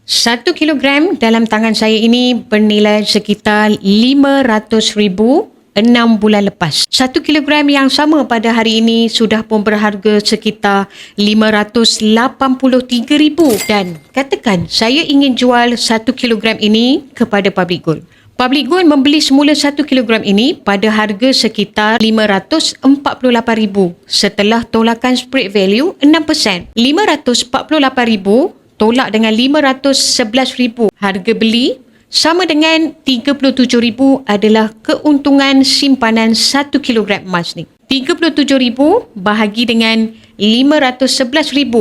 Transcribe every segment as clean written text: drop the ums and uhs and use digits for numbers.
1 kilogram dalam tangan saya ini bernilai sekitar RM500,000 6 bulan lepas. 1 kilogram yang sama pada hari ini sudah pun berharga sekitar RM583,000 dan katakan saya ingin jual 1 kilogram ini kepada Public Gold. Public Gold membeli semula 1 kilogram ini pada harga sekitar RM548,000 setelah tolakan spread value 6%. RM548,000 tolak dengan RM511,000 harga beli sama dengan RM37,000 adalah keuntungan simpanan 1 kilogram emas ni. RM37,000 bahagi dengan RM511,000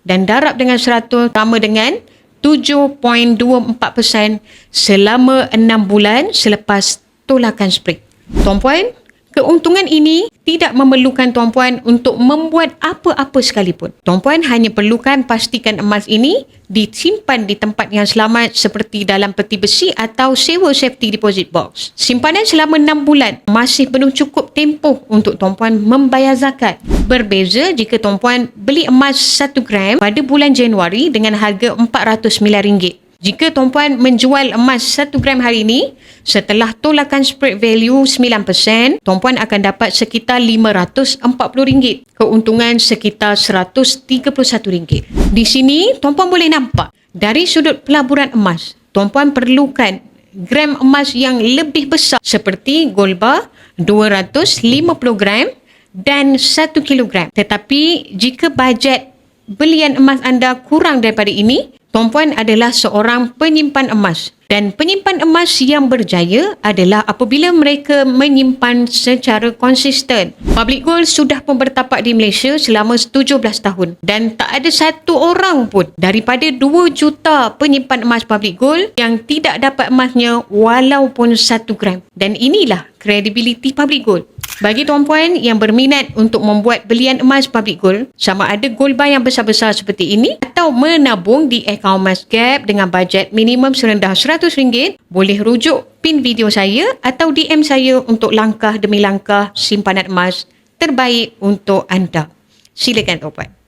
dan darab dengan 100 sama dengan 7.24% selama 6 bulan selepas tolakan spread. Tuan-puan, keuntungan ini tidak memerlukan tuan-puan untuk membuat apa-apa sekalipun. Tuan-puan hanya perlukan pastikan emas ini disimpan di tempat yang selamat seperti dalam peti besi atau sewa safety deposit box. Simpanan selama 6 bulan masih belum cukup tempoh untuk tuan-puan membayar zakat. Berbeza jika tuan-puan beli emas 1 gram pada bulan Januari dengan harga RM409. Jika tuan-puan menjual emas 1 gram hari ini, setelah tolakan spread value 9%, tuan-puan akan dapat sekitar RM540. Keuntungan sekitar RM131. Di sini, tuan-puan boleh nampak, dari sudut pelaburan emas, tuan-puan perlukan gram emas yang lebih besar seperti gold bar 250 gram dan 1 kilogram. Tetapi, jika bajet belian emas anda kurang daripada ini, tuan-puan adalah seorang penyimpan emas. Dan penyimpan emas yang berjaya adalah apabila mereka menyimpan secara konsisten. Public Gold sudah pun bertapak di Malaysia selama 17 tahun. Dan tak ada satu orang pun daripada 2 juta penyimpan emas Public Gold yang tidak dapat emasnya walaupun 1 gram. Dan inilah kredibiliti Public Gold. Bagi tuan-puan yang berminat untuk membuat belian emas Public Gold, sama ada gold bar yang besar-besar seperti ini atau menabung di akaun Masgap dengan bajet minimum serendah RM100, boleh rujuk pin video saya atau DM saya untuk langkah demi langkah simpanan emas terbaik untuk anda. Silakan tuan-puan.